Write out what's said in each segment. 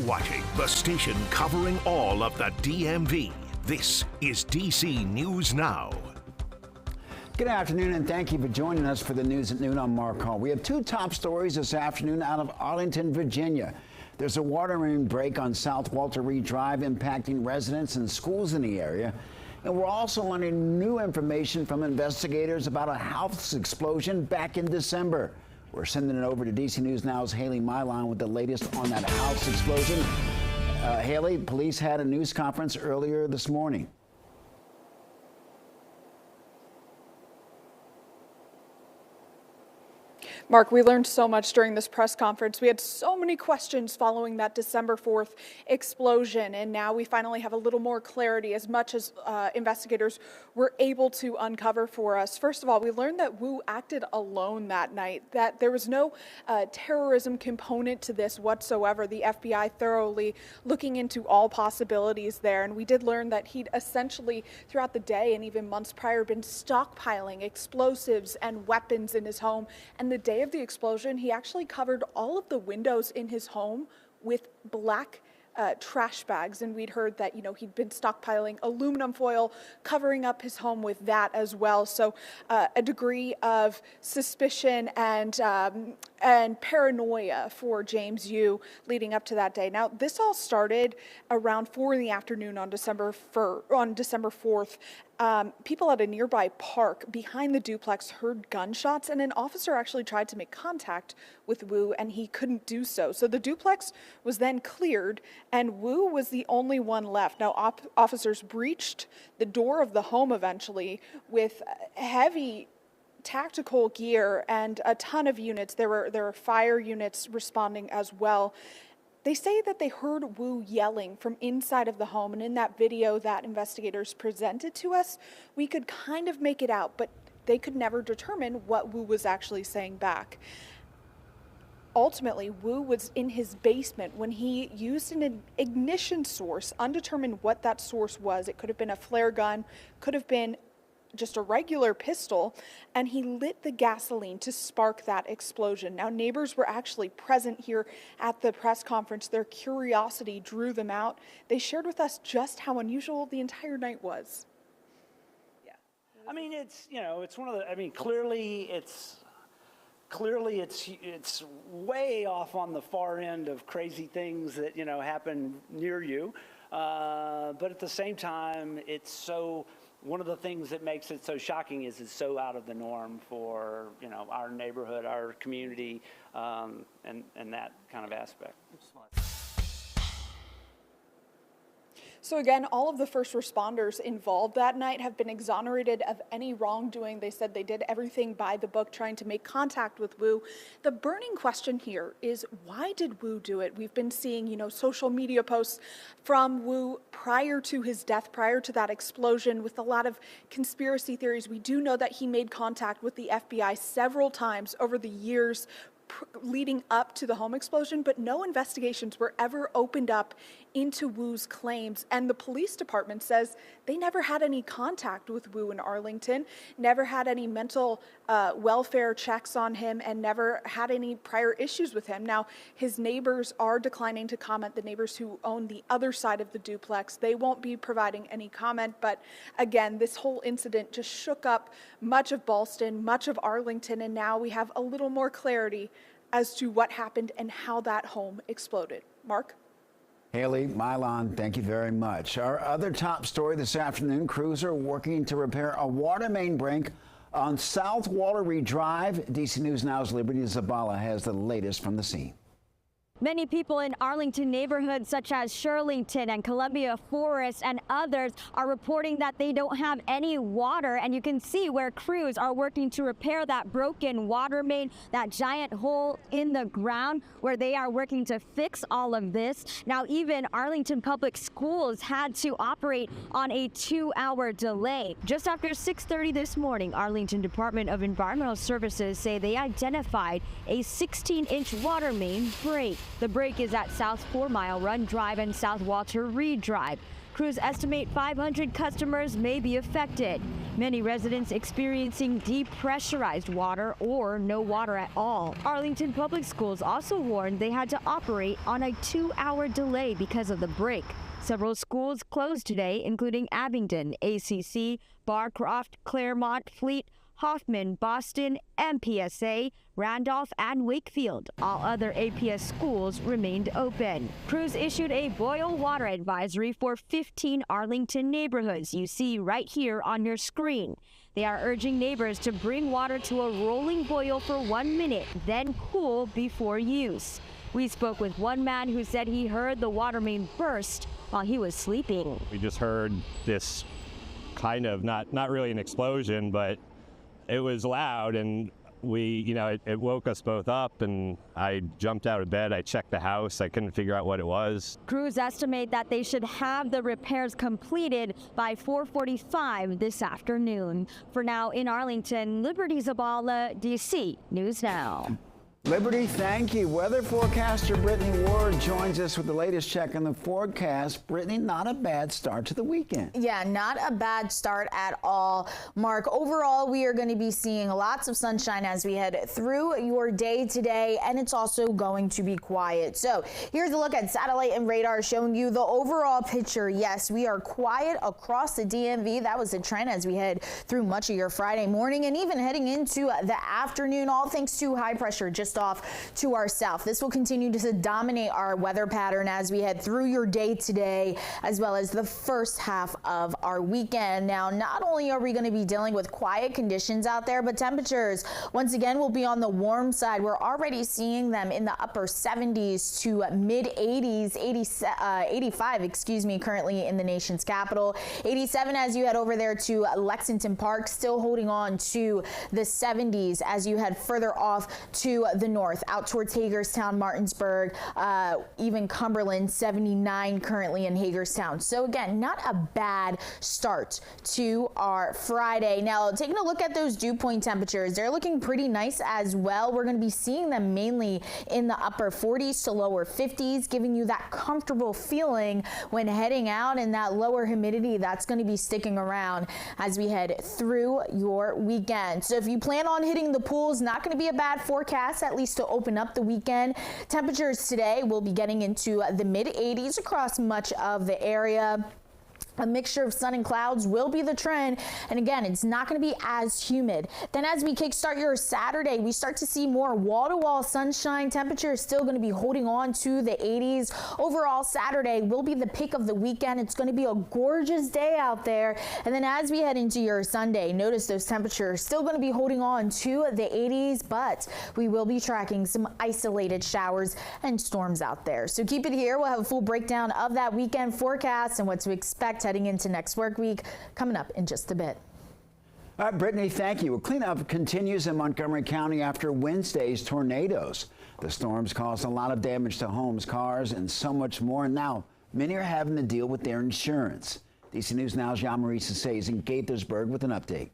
watching the station covering all of the DMV. This is DC News Now. Good afternoon, and thank you for joining us for the news at noon. I'm Mark Hall. We have two top stories this afternoon out of Arlington, Virginia. There's a water main break on South Walter Reed Drive impacting residents and schools in the area. And we're also learning new information from investigators about a house explosion back in December. We're sending it over to DC News Now's Haley Milan with the latest on that house explosion. Haley, police had a news conference earlier this morning. Mark, we learned so much during this press conference. We had so many questions following that December 4th explosion, and now we finally have a little more clarity as much as investigators were able to uncover for us. First of all, we learned that Wu acted alone that night, that there was no terrorism component to this whatsoever. The FBI thoroughly looking into all possibilities there, and we did learn that he'd essentially throughout the day and even months prior been stockpiling explosives and weapons in his home. And the day of the explosion, he actually covered all of the windows in his home with black trash bags, and we'd heard that, he'd been stockpiling aluminum foil, covering up his home with that as well. So a degree of suspicion and paranoia for James Yu leading up to that day. Now, this all started around 4 in the afternoon on December 4th. People at a nearby park behind the duplex heard gunshots, and an officer actually tried to make contact with Wu, and he couldn't do so. So the duplex was then cleared, and Wu was the only one left. Now, officers breached the door of the home eventually with heavy tactical gear and a ton of units. There were fire units responding as well. They say that they heard Wu yelling from inside of the home, and in that video that investigators presented to us, we could kind of make it out, but they could never determine what Wu was actually saying back. Ultimately, Wu was in his basement when he used an ignition source, undetermined what that source was. It could have been a flare gun, could have been just a regular pistol, and he lit the gasoline to spark that explosion. Now, neighbors were actually present here at the press conference. Their curiosity drew them out. They shared with us just how unusual the entire night was. Yeah, I mean, it's one of the. I mean, clearly it's way off on the far end of crazy things that happen near you, but at the same time, it's so. One of the things that makes it so shocking is it's so out of the norm for our neighborhood, our community, and that kind of aspect. So again, all of the first responders involved that night have been exonerated of any wrongdoing. They said they did everything by the book, trying to make contact with Wu. The burning question here is, why did Wu do it? We've been seeing, social media posts from Wu prior to his death, prior to that explosion, with a lot of conspiracy theories. We do know that he made contact with the FBI several times over the years leading up to the home explosion, but no investigations were ever opened up into Wu's claims. And the police department says they never had any contact with Wu in Arlington, never had any mental welfare checks on him, and never had any prior issues with him. Now, his neighbors are declining to comment, the neighbors who own the other side of the duplex. They won't be providing any comment, but again, this whole incident just shook up much of Ballston, much of Arlington, and now we have a little more clarity as to what happened and how that home exploded. Mark? Haley Milan, thank you very much. Our other top story this afternoon, crews are working to repair a water main break on South Walter Reed Drive. DC News Now's Liberty Zabala has the latest from the scene. Many people in Arlington neighborhoods such as Shirlington and Columbia Forest and others are reporting that they don't have any water, and you can see where crews are working to repair that broken water main, that giant hole in the ground where they are working to fix all of this. Now, even Arlington Public Schools had to operate on a 2-hour delay. Just after 6:30 this morning, Arlington Department of Environmental Services say they identified a 16-inch water main break. The break is at South 4 Mile Run Drive and South Walter Reed Drive. Crews estimate 500 customers may be affected. Many residents experiencing depressurized water or no water at all. Arlington Public Schools also warned they had to operate on a 2-hour delay because of the break. Several schools closed today, including Abingdon, ACC, Barcroft, Claremont, Fleet, Hoffman, Boston, MPSA, Randolph, and Wakefield. All other APS schools remained open. Crews issued a boil water advisory for 15 Arlington neighborhoods you see right here on your screen. They are urging neighbors to bring water to a rolling boil for 1 minute, then cool before use. We spoke with one man who said he heard the water main burst while he was sleeping. We just heard this kind of, not really an explosion, but it was loud, and it woke us both up, and I jumped out of bed. I checked the house. I couldn't figure out what it was. Crews estimate that they should have the repairs completed by 4:45 this afternoon. For now, in Arlington, Liberty Zabala, DC News Now. Liberty, thank you. Weather forecaster Brittany Ward joins us with the latest check on the forecast. Brittany, not a bad start to the weekend. Yeah, not a bad start at all, Mark. Overall, we are going to be seeing lots of sunshine as we head through your day today, and it's also going to be quiet. So here's a look at satellite and radar showing you the overall picture. Yes, we are quiet across the DMV. That was the trend as we head through much of your Friday morning and even heading into the afternoon, all thanks to high pressure just off to our south. This will continue to dominate our weather pattern as we head through your day today, as well as the first half of our weekend. Now, not only are we going to be dealing with quiet conditions out there, but temperatures once again will be on the warm side. We're already seeing them in the upper 70s to mid 80s, 85, currently in the nation's capital. 87 as you head over there to Lexington Park, still holding on to the 70s as you head further off to the north, out towards Hagerstown, Martinsburg, even Cumberland, 79 currently in Hagerstown. So again, not a bad start to our Friday. Now, taking a look at those dew point temperatures, they're looking pretty nice as well. We're going to be seeing them mainly in the upper 40s to lower 50s, giving you that comfortable feeling when heading out, and that lower humidity that's going to be sticking around as we head through your weekend. So if you plan on hitting the pools, not going to be a bad forecast, at least to open up the weekend. Temperatures today will be getting into the mid 80s across much of the area. A mixture of sun and clouds will be the trend. And again, it's not going to be as humid. Then as we kickstart your Saturday, we start to see more wall-to-wall sunshine. Temperature is still going to be holding on to the 80s. Overall, Saturday will be the pick of the weekend. It's going to be a gorgeous day out there. And then as we head into your Sunday, notice those temperatures still going to be holding on to the 80s, but we will be tracking some isolated showers and storms out there. So keep it here. We'll have a full breakdown of that weekend forecast and what to expect heading into next work week coming up in just a bit. All right, Brittany, thank you. Well, cleanup continues in Montgomery County after Wednesday's tornadoes. The storms caused a lot of damage to homes, cars, and so much more. And now many are having to deal with their insurance. DC News Now's Jean-Marie Sasay in Gaithersburg with an update.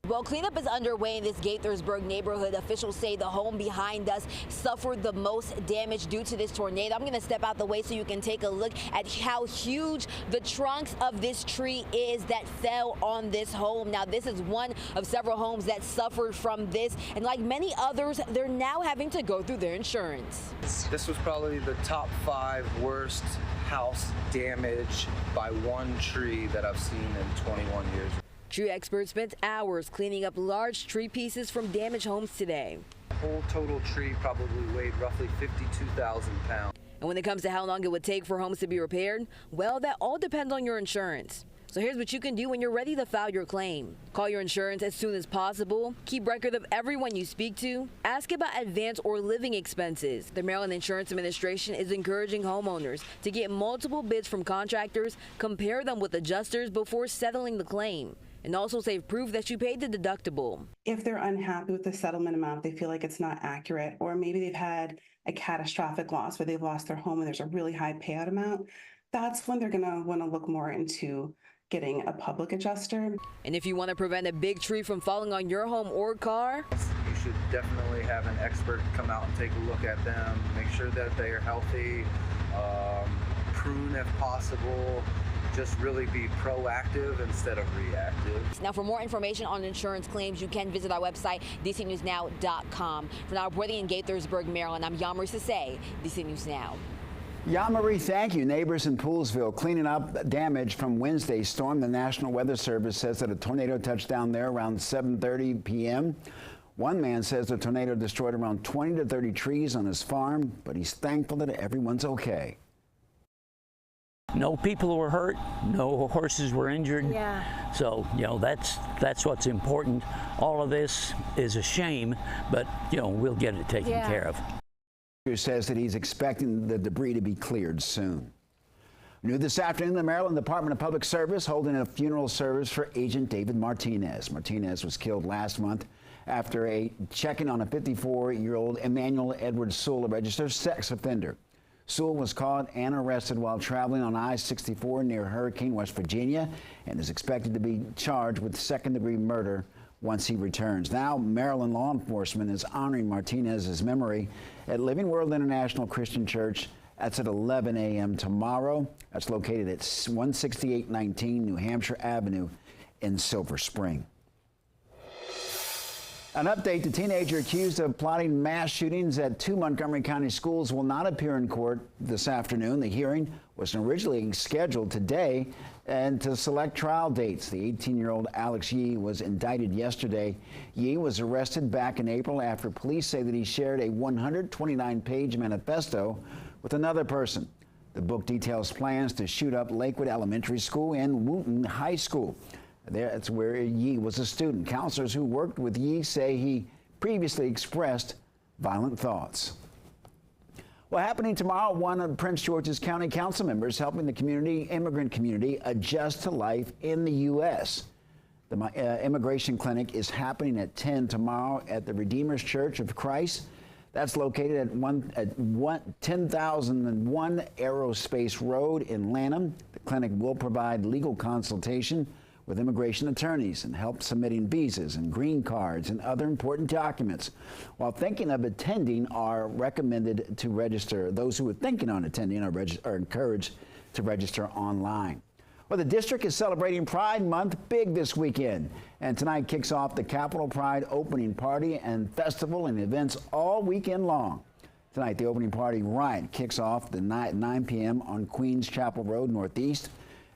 Well, cleanup is underway in this Gaithersburg neighborhood. Officials say the home behind us suffered the most damage due to this tornado. I'm going to step out the way so you can take a look at how huge the trunks of this tree is that fell on this home. Now, this is one of several homes that suffered from this, and like many others, they're now having to go through their insurance. This was probably the top 5 worst house damage by one tree that I've seen in 21 years. Tree experts spent hours cleaning up large tree pieces from damaged homes today. The whole total tree probably weighed roughly 52,000 pounds. And when it comes to how long it would take for homes to be repaired, well, that all depends on your insurance. So here's what you can do when you're ready to file your claim. Call your insurance as soon as possible. Keep record of everyone you speak to. Ask about advance or living expenses. The Maryland Insurance Administration is encouraging homeowners to get multiple bids from contractors, compare them with adjusters before settling the claim, and also save proof that you paid the deductible. If they're unhappy with the settlement amount, they feel like it's not accurate, or maybe they've had a catastrophic loss where they've lost their home and there's a really high payout amount, that's when they're going to want to look more into getting a public adjuster. And if you want to prevent a big tree from falling on your home or car, you should definitely have an expert come out and take a look at them, make sure that they are healthy, prune if possible, just really be proactive instead of reactive. Now, for more information on insurance claims, you can visit our website, dcnewsnow.com. For now, reporting in Gaithersburg, Maryland, I'm Yamari Sase, DC News Now. Yamari, thank you. Neighbors in Poolesville cleaning up damage from Wednesday's storm. The National Weather Service says that a tornado touched down there around 7:30 p.m. One man says the tornado destroyed around 20 to 30 trees on his farm, but he's thankful that everyone's okay. No people were hurt, no horses were injured. Yeah. So, that's what's important. All of this is a shame, but, we'll get it taken care of. Who says that he's expecting the debris to be cleared soon. New this afternoon, the Maryland Department of Public Service holding a funeral service for Agent David Martinez. Martinez was killed last month after a check-in on a 54-year-old Emmanuel Edward Sewell, a registered sex offender. Sewell was caught and arrested while traveling on I-64 near Hurricane, West Virginia, and is expected to be charged with second-degree murder once he returns. Now, Maryland law enforcement is honoring Martinez's memory at Living World International Christian Church. That's at 11 a.m. tomorrow. That's located at 16819 New Hampshire Avenue in Silver Spring. An update, the teenager accused of plotting mass shootings at 2 Montgomery County schools will not appear in court this afternoon. The hearing was originally scheduled today and to select trial dates. The 18-year-old Alex Yee was indicted yesterday. Yee was arrested back in April after police say that he shared a 129-page manifesto with another person. The book details plans to shoot up Lakewood Elementary School and Wooten High School. That's where Yee was a student. Counselors who worked with Yee say he previously expressed violent thoughts. Well, happening tomorrow, one of Prince George's County Council members helping the immigrant community adjust to life in the U.S. The immigration clinic is happening at 10 tomorrow at the Redeemer's Church of Christ. That's located at 10,001 Aerospace Road in Lanham. The clinic will provide legal consultation with immigration attorneys and help submitting visas and green cards and other important documents. While thinking of attending are recommended to register. Those who are thinking on attending are encouraged to register online. Well, the district is celebrating Pride Month big this weekend, and tonight kicks off the Capitol Pride opening party and festival and events all weekend long. Tonight, the opening party riot kicks off at 9 p.m. on Queens Chapel Road Northeast.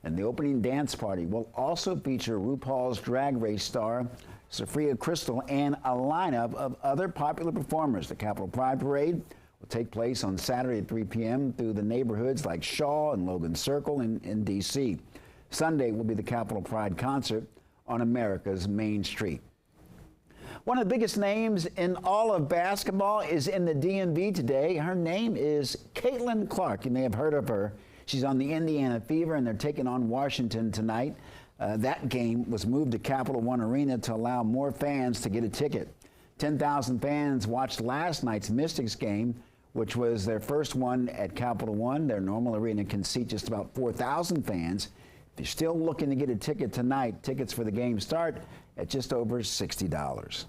And the opening dance party will also feature RuPaul's Drag Race star, Sophia Crystal, and a lineup of other popular performers. The Capitol Pride Parade will take place on Saturday at 3 p.m. through the neighborhoods like Shaw and Logan Circle in D.C. Sunday will be the Capitol Pride concert on America's Main Street. One of the biggest names in all of basketball is in the DMV today. Her name is Caitlin Clark. You may have heard of her. She's on the Indiana Fever, and they're taking on Washington tonight. That game was moved to Capital One Arena to allow more fans to get a ticket. 10,000 fans watched last night's Mystics game, which was their first one at Capital One. Their normal arena can seat just about 4,000 fans. If you're still looking to get a ticket tonight, tickets for the game start at just over $60.